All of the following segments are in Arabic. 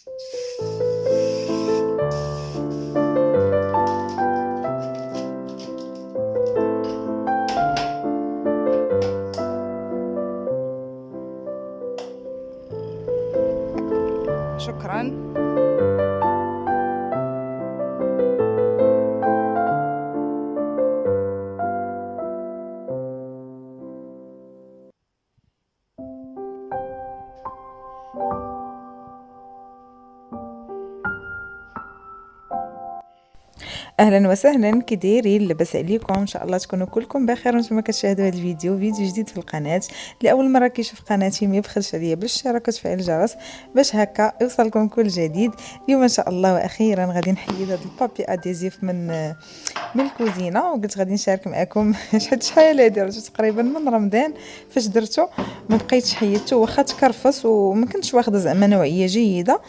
شكرا. اهلا وسهلا، كي دايرين؟ لاباس عليكم؟ ان شاء الله تكونوا كلكم بخير وانتم كتشاهدوا هذا الفيديو جديد في القناه. لاول مره كيشوف قناتي ما يبخلش عليا بالاشتراك وتفعيل الجرس باش هكا يوصلكم كل جديد. اليوم ان شاء الله واخيرا غادي نحيد هذا البابي اديزيف من الكوزينه، وقلت غادي نشارك معكم. شحال هادي رجعت تقريبا من رمضان فاش درته، ما بقيتش حيدته واخا تكرفس وما كنتش واخده زعما نوعيه جيده،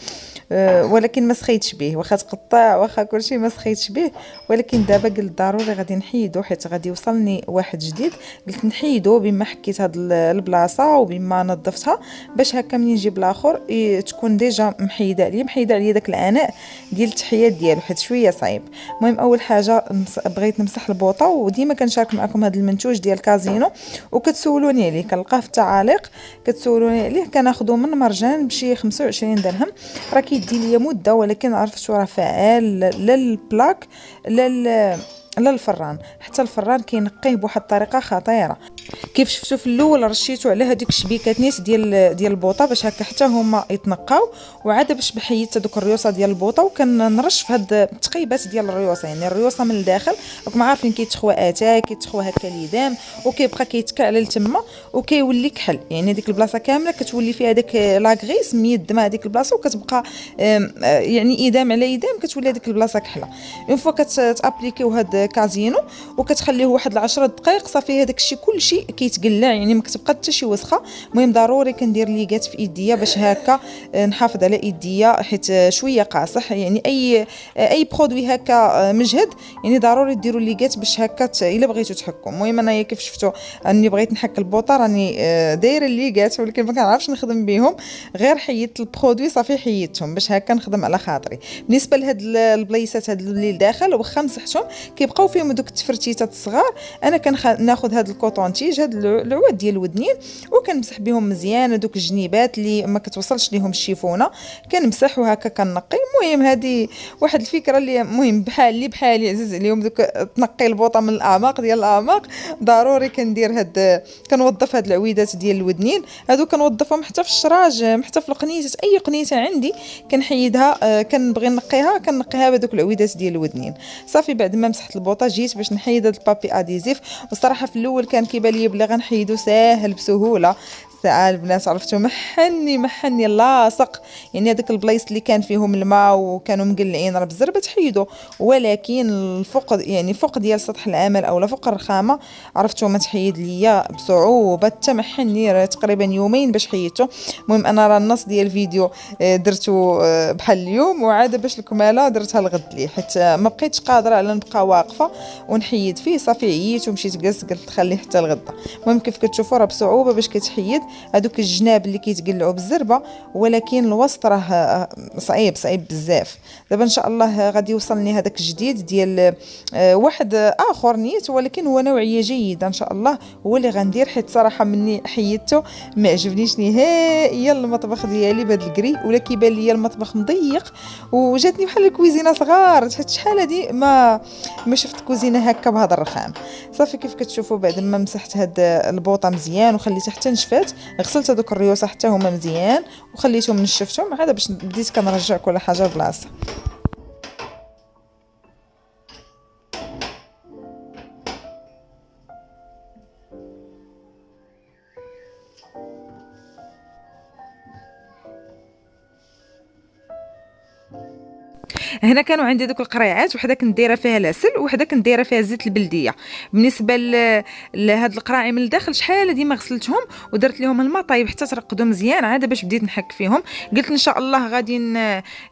ولكن ما سخيتش به، واخا تقطع واخا كلشي ما سخيتش به. ولكن دابا قلت ضروري غادي نحيدو حيت غادي يوصلني واحد جديد. قلت نحيدو بما حكيت هاد البلاصه وبما نظفتها باش هكا منين نجيب الاخر تكون ديجا محيده عليا داك العناء ديال التحيات ديالو، حيت شويه صعيب. المهم اول حاجه بغيت نمسح البوطه، وديما كنشارك معكم هذا المنتوج ديال كازينو وكتسولوني عليه، كنلقاه في التعاليق كتسولوني عليه. كناخذو من مرجان بشي 25 درهم، راه كيدي ليا مده، ولكن عرفتو راه فعال لا البلاك لا الفران، حتى الفران كينقيه بواحد الطريقه خطيره. كيف شفتوا في الاول رشيتو على هذيك الشبيكات نيت ديال البوطه باش هكا حتى هما يتنقاو، وعاد باش بحيدت هذوك الريوسه ديال البوطه وكنرش في هاد التقيبات ديال الريوسه، يعني الريوسه من الداخل راكم عارفين كيتخوى اتاي كيتخوى هكا ليدام وكيبقى كيتكعلل تما وكيولي كحل، يعني ديك البلاصه كامله كتولي فيها داك لاغريس ميدمه هذيك البلاصه، وكتبقى يعني ايدام على ايدام كتولي هذيك البلاصه كحله. اون فوا كتابليكيو هاد كازينو وكتخليه واحد 10 دقائق صافي هذاك الشيء كلشي كيتقلع، يعني ما كتبقى حتى شي وسخه. المهم ضروري كندير ليغات في ايديا باش هكا نحافظ على ايديا، حيت شويه قاصح، يعني اي برودوي هكا مجهد يعني ضروري ديروا ليغات باش هكا الا بغيتوا تحكوا. المهم انايا كيف شفتوا اني بغيت نحك البوطه راني دايره ليغات، ولكن ما كنعرفش نخدم بهم، غير حيدت البرودوي صافي حيدتهم باش هكا نخدم على خاطري. بالنسبه لهاد البلايصات هاد اللي لداخل واخا مسحتهم كيبقاو فيهم دوك التفرتيتات الصغار، انا كناخذ هاد الكوطونتيج هاد العواد ديال الودنين وكنمسح بهم مزيان هذوك الجنيبات اللي ما كتوصلش ليهم الشيفونه، كنمسح وهكا كنقي. المهم هذه واحد الفكره اللي مهم بحالي عزيز عليهم دوك تنقي البوطه من الاعماق ديال الاعماق. ضروري كندير هاد كنوظف هاد العويدات ديال الودنين هادو، كنوظفهم حتى في الشراج حتى في القنيته، اي قنيته عندي كنحيدها كنبغي نقيها بهذوك العويدات ديال الودنين. صافي بعد ما مسحت البوطه جيت باش نحيد هاد البابي اديزيف، والصراحه في الاول كان كيبان لي بلي غنحيدو ساهل بسهوله. ساعه البنات عرفتوا محني لاصق، يعني هذاك البلايص اللي كان فيهم الماء وكانوا مقلعين راه بزربه تحيدوا، ولكن الفوق يعني فوق ديال سطح العمل اولا فوق الرخامه عرفتوا ما تحيد ليا بصعوبه، حتى محني تقريبا يومين باش حيدته. المهم انا راه النص ديال الفيديو درته بحال اليوم، وعاد باش الكماله درتها الغد لي حيت ما بقيتش قادره على نبقى واقفه ونحيد فيه. صافي عييت ومشيت جلست قلت خليه حتى الغدا. المهم كيف كتشوفوا راه بصعوبه باش كتحيد هذوك الجناب اللي كيتقلعوا بالزربه، ولكن الوسط راه صعيب بزاف. دابا ان شاء الله غادي يوصلني هذاك الجديد ديال واحد اخر نيت، ولكن هو نوعيه جيده ان شاء الله هو اللي غندير، حيت صراحه مني حيدته ما عجبنيش نهائيا المطبخ ديالي بهذا الكري، ولا كيبان لي المطبخ مضيق وجاتني بحال الكويزينه صغار، حيت شحال هادي ما شفت كوزينه هكا بهذا الرخام. صافي كيف كتشوفوا بعد ما مسحت هاد البوطه مزيان وخليتها حتى نشفات، غسلت هذوك الريوسه حتى هما مزيان وخليتهم نشفتهم، عاد باش بديت كنرجع كل حاجه لبلاصتها. هنا كانوا عندي دوك القريعات، وحده كنت دايره فيها العسل وحده كنت دايره فيها الزيت البلديه. بالنسبه لهاد القراعي من الداخل شحال ديما غسلتهم ودرت لهم الماء طايب حتى ترقدوا مزيان عاد باش بديت نحك فيهم. قلت ان شاء الله غادي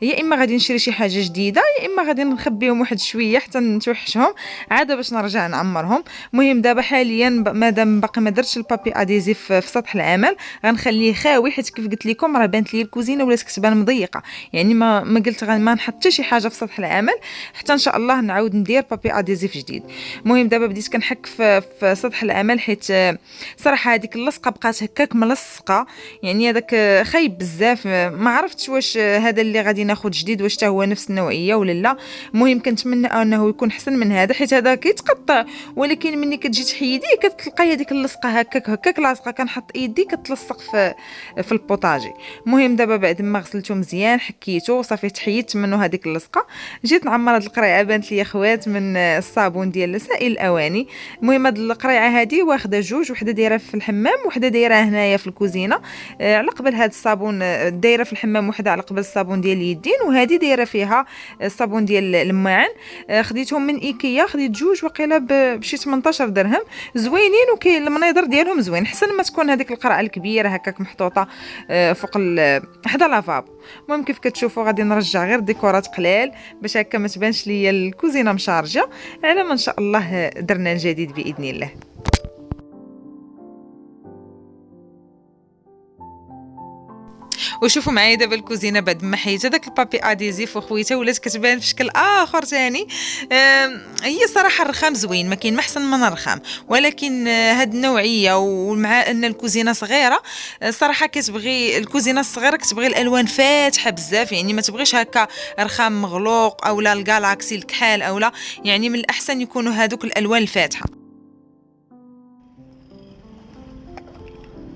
يا اما غادي نشري شي حاجه جديده يا اما غادي نخبيهم واحد شويه حتى نتوحشهم عاد باش نرجع نعمرهم. المهم دابا حاليا مادام باقي ما درتش البابي اديزيف في سطح العمل غنخليه خاوي، حيت كيف قلت لكم راه بانت لي الكوزينه ولات كتبان مضيقه، يعني ما قلت ما نحط حتى شي حاجه في سطح العمل حتى ان شاء الله نعاود ندير بابي اديزيف جديد. المهم دابا بديت كنحك في سطح العمل، حيت صراحه هذيك اللصقه بقات هكاك ملصقه، يعني هذاك خايب بزاف. ما عرفتش واش هذا اللي غادي ناخذ جديد واش حتى هو نفس النوعيه ولا لا. المهم كنتمنى انه يكون احسن من هذا، حيت هذا كيتقطع ولكن ملي كتجي تحيديه كتلقاي هذيك اللصقه هكاك لاصقه، كنحط يدي كتلصق في البوطاجي. المهم دابا بعد ما غسلته مزيان حكيته وصافي تحيدت منه هذيك اللصقه، جيت نعمر هاد القريعه بانت لي خوات من الصابون ديال سائل الاواني. المهم هاد القريعه هذه واخده جوج، وحده دايره في الحمام وحده دايره هنايا في الكوزينه. على قبل هاد الصابون دايره في الحمام وحده على قبل الصابون ديال اليدين، وهذه دايره فيها الصابون ديال الماعن. خديتهم من ايكيا، خديت جوج وقيله بشي 18 درهم، زوينين وكاين المنيضر ديالهم زوين، حسن ما تكون هذيك القرعه الكبيره هكاك محطوطه فوق حدا لافابو. المهم كيف كتشوفوا غادي نرجع غير ديكورات قلال باش هكا ما تبانش ليا الكوزينه مشارجه، على ما ان شاء الله درنا الجديد باذن الله. وشوفوا معايا دابا الكوزينه بعد ما حيت هذاك البابي اديزيف وخويته ولات كتبان في شكل اخر ثاني. هي صراحه الرخام زوين، ما كاين ما احسن من الرخام، ولكن هاد النوعيه ومع ان الكوزينه صغيره صراحه كتبغي الكوزينه الصغيره كتبغي الالوان فاتحه بزاف، يعني ما تبغيش هكا رخام مغلوق اولا الجالاكسي الكحال اولا، يعني من الاحسن يكونوا هادوك الالوان الفاتحه.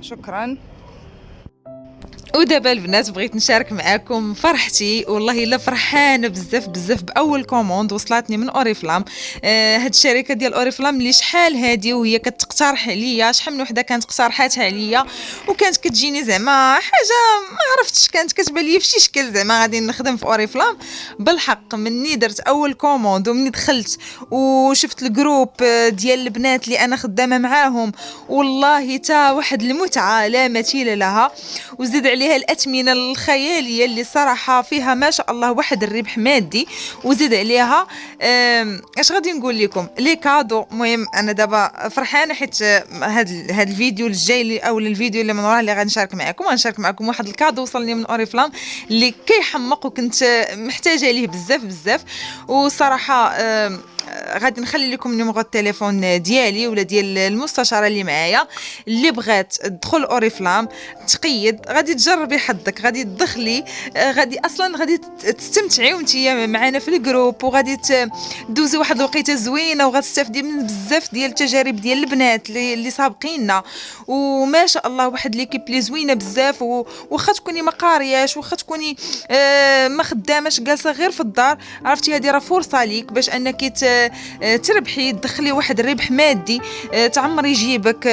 شكرا. ودابا البنات بغيت نشارك معاكم فرحتي، والله الا فرحانه بزاف بزاف باول كوموند وصلتني من اوريفلام. هاد الشركه ديال اوريفلام اللي شحال هادي وهي كتقترح عليا، شحال من وحده كانت اقترحاتها عليا وكانت كتجيني زعما حاجه ما عرفتش، كانت كتبان لي في شي شكل زعما غادي نخدم في اوريفلام. بالحق مني درت اول كوموند ومني دخلت وشفت الجروب ديال البنات اللي انا خدامه معاهم، والله تا واحد المتعه لا مثيل لها، وزيد عليها الأثمنة الخيالية اللي صراحة فيها ما شاء الله واحد الربح مادي، وزيد عليها اش غادي نقول لكم لي كادو. المهم انا دابا فرحانه حيت هاد الفيديو الجاي او الفيديو اللي من وراه اللي غنشارك معكم واحد الكادو وصلني من اوريفلام اللي كيحمق وكنت محتاجه ليه بزاف بزاف. وصراحه غادي نخلي لكم نيميرو التليفون ديالي ولا ديال المستشاره اللي معايا، اللي بغات تدخل اوريفلام تقيد غادي تجربي حظك، غادي تدخلي غادي اصلا غادي تستمتعي وانتي معنا في الجروب، وغادي تدوزي واحد الوقيته زوينه وغتستافدي من بزاف ديال التجارب ديال البنات اللي سابقيننا، وما شاء الله واحد ليكيب لي زوينه بزاف. واخا تكوني ما قارياش واخا تكوني ما خداماش جالسه غير في الدار، عرفتي هذه راه فرصه ليك باش انك تربحي تدخلي واحد الربح مادي، تعمري جيبك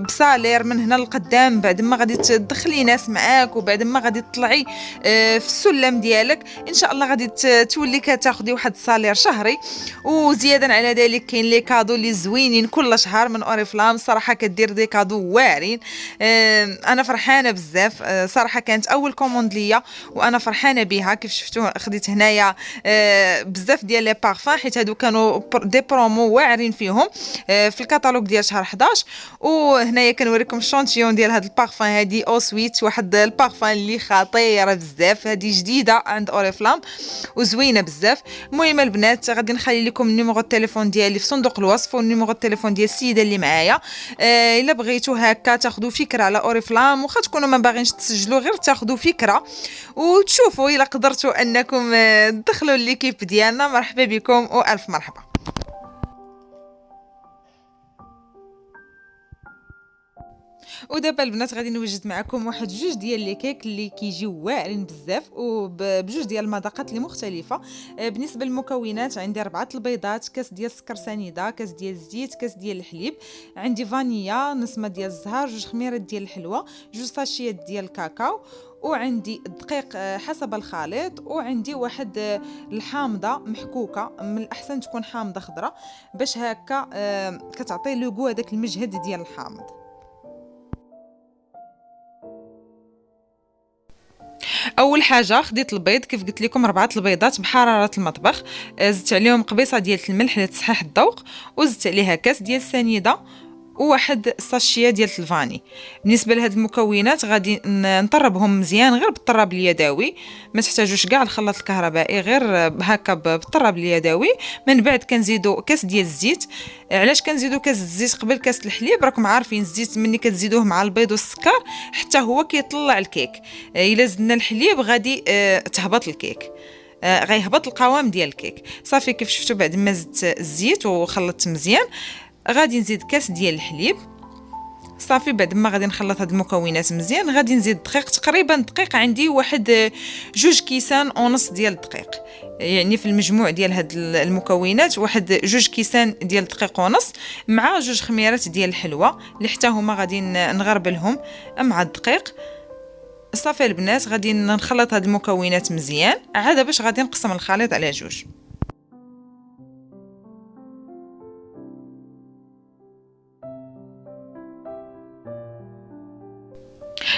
بسالير من هنا لقدام، بعد ما غادي تدخلي ناس معاك وبعد ما غادي تطلعي في السلم ديالك ان شاء الله غادي تولي كتاخدي واحد السالير شهري. وزيادا على ذلك كاين لي كادو اللي زوينين كل شهر من اوريفلام، صراحه كدير دي كادو واعرين. انا فرحانه بزاف صراحه، كانت اول كوموند ليا وانا فرحانه بها. كيف شفتوا خديت هنايا بزاف ديال لي بارفان حيت هادو كانوا دي برومو واعرين فيهم في الكاتالوج ديال شهر 11. وهنايا كنوريكم الشونتيون ديال هاد البارفان، هادي او سويت واحد البارفان اللي خطيره بزاف، هادي جديده عند اوريفلام وزوينه بزاف. المهم البنات غادي نخلي لكم النيميرو التليفون ديالي في صندوق الوصف والنيميرو التليفون ديال السيده اللي معايا، الا بغيتو هكا تاخذوا فكره على اوريفلام، واخا تكونوا ما باغينش تسجلوا غير تاخذوا فكره وتشوفوا الا قدرتوا انكم تدخلوا ليكيب ديالنا. مرحبا بكم والف مرحبا. ودابا البنات غادي نوجد معكم واحد جوج ديال لي كيك اللي كيجيو واعرين بزاف وبجوج ديال المذاقات اللي مختلفه. بالنسبه للمكونات عندي 4 البيضات، كاس ديال السكر سنيده، كاس ديال الزيت، كاس ديال الحليب، عندي فانيلا، نسمه ديال الزهر، 2 خميرات ديال الحلوى، 2 ساشيات ديال الكاكاو، وعندي الدقيق حسب الخليط، وعندي واحد الحامضه محكوكه، من الاحسن تكون حامضه خضراء باش هكا كتعطي لوغو هذاك المجهد ديال الحامض. اول حاجه خديت البيض كيف قلت لكم 4 البيضات بحراره المطبخ، زدت عليهم قبيصه ديال الملح لتصحيح الذوق، وزدت عليها كاس ديال السنيده وواحد الساشيه ديال الفاني. بالنسبه لهاد المكونات غادي نطربهم مزيان غير بالطراب اليدوي، ما تحتاجوش كاع الخلاط الكهربائي، غير هكا بالطراب اليدوي. من بعد كنزيدو كاس ديال الزيت. علاش كنزيدو كاس الزيت قبل كاس الحليب؟ راكم عارفين الزيت ملي كتزيدوه مع البيض والسكر حتى هو كيطلع الكيك، الا زدنا الحليب غادي تهبط الكيك، غيهبط القوام ديال الكيك. صافي كيف شفتوا بعد ما زدت الزيت وخلطت مزيان غادي نزيد كاس ديال الحليب. صافي بعد ما غادي نخلط هاد المكونات مزيان غادي نزيد الدقيق، تقريبا الدقيق عندي واحد 2 كيسان ونص ديال الدقيق، يعني في المجموع ديال هاد المكونات واحد 2 كيسان ديال الدقيق ونص مع 2 خميرات ديال الحلوى اللي حتى هما غادي نغربلهم مع الدقيق. صافي البنات غادي نخلط هاد المكونات مزيان عاد باش غادي نقسم الخليط على 2.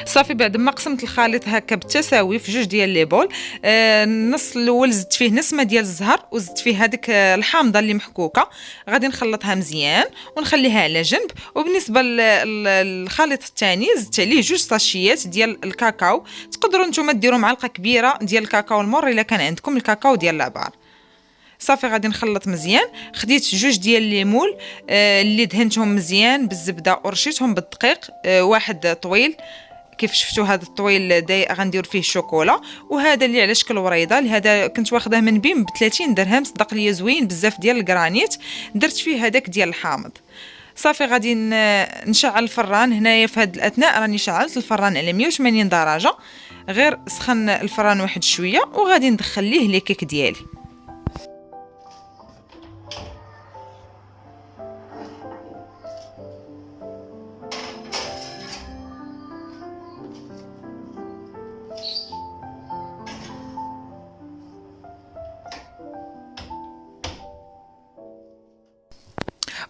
صافي بعد ما قسمت الخليط هكا بالتساوي في 2 ديال لي بول، النص الاول زدت فيه نسمه ديال الزهر وزدت فيه هذيك الحامضه اللي محكوكه، غادي نخلطها مزيان ونخليها على جنب. وبالنسبه للخليط الثاني زدت عليه 2 ساشيات ديال الكاكاو، تقدروا نتوما ديروا معلقه كبيره ديال الكاكاو المر الا كان عندكم الكاكاو ديال العبار. صافي غادي نخلط مزيان. خديت 2 ديال الليمون اللي دهنتهم مزيان بالزبده ورشيتهم بالدقيق، واحد طويل كيف شفتوا هذا الطويل غندير فيه الشوكولا، وهذا اللي على شكل وريضه، لهذا كنت واخداه من بيم ب 30 درهم، صدق لي زوين بزاف ديال الكرانيت، درت فيه هذاك ديال الحامض. صافي غادي نشعل الفران. هنايا في هذه الاثناء راني شعلت الفران على 180 درجه، غير سخن الفران واحد شويه وغادي ندخل ليه لي كيك ديالي.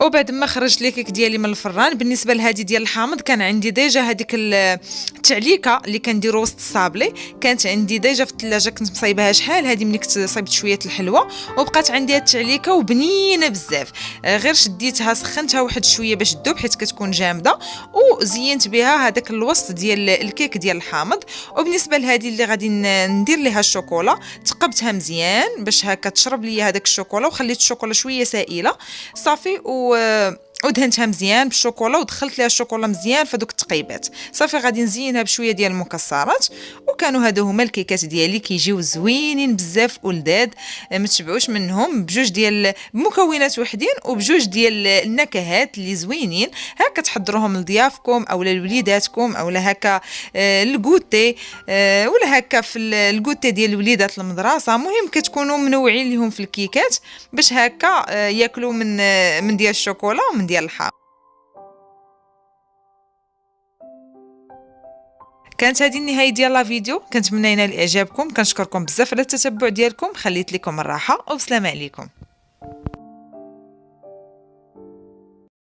وبعد ما خرجت لي كيك ديالي من الفران، بالنسبه لهذه ديال الحامض كان عندي ديجا هذيك التعليكه اللي كنديروا وسط الصابلي، كانت عندي ديجا في الثلاجه، كنت مصايبها شحال هذه ملي كنت صايبت شويه الحلوه وبقات عندي هذه التعليكه وبنينه بزاف. غير شديتها سخنتها واحد شويه باش تذوب حيت كتكون جامده، وزينت بها هذاك الوسط ديال الكيك ديال الحامض. وبالنسبه لهذه اللي غادي ندير ليها الشوكولا، تقبتها مزيان باش هكا تشرب لي هذاك الشوكولا، وخليت الشوكولا شويه سائله. صافي ودهنتها مزيان بالشوكولا ودخلت ليها الشوكولا مزيان في دوك التقيبات. صافي غادي نزينها بشويه ديال المكسرات، وكانوا هادو هما الكيكات ديالي كيجيو زوينين بزاف ولذاذ، ما تشبعوش منهم، بجوج ديال مكونات وحدين وبجوج ديال النكهات اللي زوينين. هكا تحضروهم لضيافكم او لوليداتكم او هكا الكوتي، ولا هكا في الكوتي ديال الوليدات المدرسه. مهم كتكونوا منوعين لهم في الكيكات باش هكا ياكلوا من ديال الشوكولا ومن ديال الحامض. كانت هذه النهايه ديال لا فيديو، كنتمنى ينال اعجابكم، كنشكركم بزاف على التتبع ديالكم، خليت لكم الراحه وبسلامه عليكم.